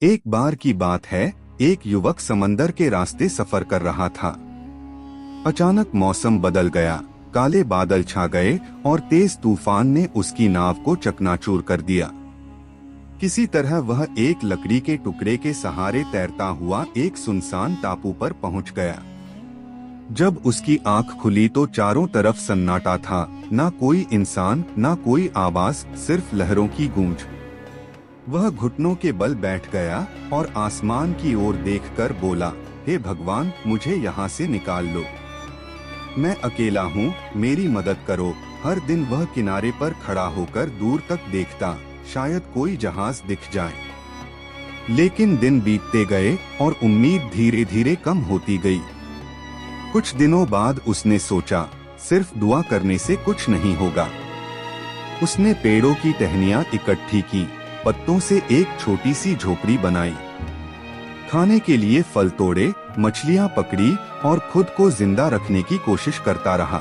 एक बार की बात है, एक युवक समंदर के रास्ते सफर कर रहा था। अचानक मौसम बदल गया, काले बादल छा गए और तेज तूफान ने उसकी नाव को चकनाचूर कर दिया। किसी तरह वह एक लकड़ी के टुकड़े के सहारे तैरता हुआ एक सुनसान टापू पर पहुंच गया। जब उसकी आंख खुली तो चारों तरफ सन्नाटा था, ना कोई इंसान, ना कोई आवाज, सिर्फ लहरों की गूंज। वह घुटनों के बल बैठ गया और आसमान की ओर देखकर बोला, हे भगवान, मुझे यहाँ से निकाल लो। मैं अकेला हूँ, मेरी मदद करो। हर दिन वह किनारे पर खड़ा होकर दूर तक देखता, शायद कोई जहाज दिख जाए। लेकिन दिन बीतते गए और उम्मीद धीरे धीरे कम होती गई। कुछ दिनों बाद उसने सोचा, सिर्फ दुआ करने से कुछ नहीं होगा। उसने पेड़ों की टहनियां इकट्ठी की, पत्तों से एक छोटी सी झोपड़ी बनाई, खाने के लिए फल तोड़े, मछलियां पकड़ी और खुद को जिंदा रखने की कोशिश करता रहा।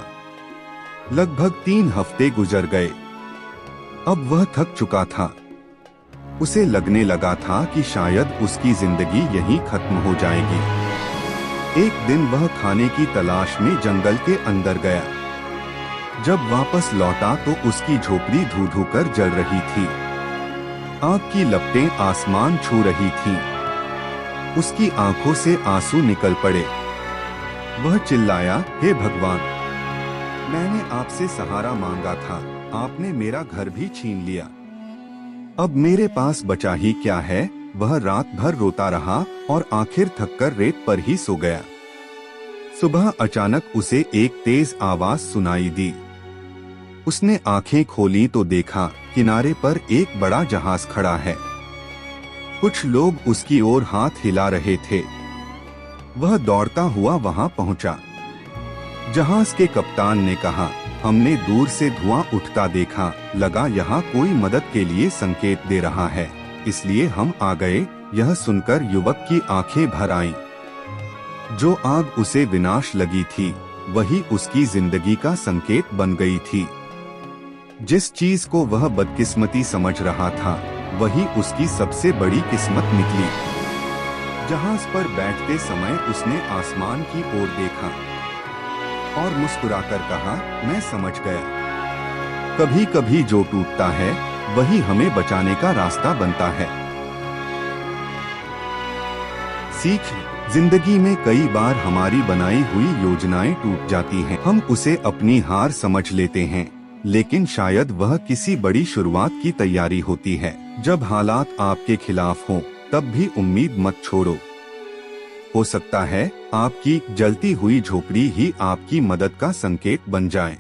लगभग 3 हफ्ते गुजर गए। अब वह थक चुका था। उसे लगने लगा था कि शायद उसकी जिंदगी यहीं खत्म हो जाएगी। एक दिन वह खाने की तलाश में जंगल के अंदर गया। जब वापस लौटा तो उसकी झोपड़ी धू-धू कर जल रही थी। आग की लपटें आसमान छू रही थीं। उसकी आंखों से आंसू निकल पड़े। वह चिल्लाया, हे भगवान, मैंने आपसे सहारा मांगा था, आपने मेरा घर भी छीन लिया। अब मेरे पास बचा ही क्या है। वह रात भर रोता रहा और आखिर थककर रेत पर ही सो गया। सुबह अचानक उसे एक तेज आवाज सुनाई दी। उसने आंखें खोली तो देखा, किनारे पर एक बड़ा जहाज खड़ा है। कुछ लोग उसकी ओर हाथ हिला रहे थे। वह दौड़ता हुआ वहां पहुंचा। जहाज के कप्तान ने कहा, हमने दूर से धुआं उठता देखा, लगा यहाँ कोई मदद के लिए संकेत दे रहा है, इसलिए हम आ गए। यह सुनकर युवक की आंखें भर आईं। जो आग उसे विनाश लगी थी, वही उसकी जिंदगी का संकेत बन गई थी। जिस चीज को वह बदकिस्मती समझ रहा था, वही उसकी सबसे बड़ी किस्मत निकली। जहाज पर बैठते समय उसने आसमान की ओर देखा और मुस्कुराकर कहा, मैं समझ गया। कभी कभी जो टूटता है, वही हमें बचाने का रास्ता बनता है। सीख, जिंदगी में कई बार हमारी बनाई हुई योजनाएं टूट जाती हैं। हम उसे अपनी हार समझ लेते हैं, लेकिन शायद वह किसी बड़ी शुरुआत की तैयारी होती है। जब हालात आपके खिलाफ हों, तब भी उम्मीद मत छोड़ो। हो सकता है आपकी जलती हुई झोपड़ी ही आपकी मदद का संकेत बन जाए।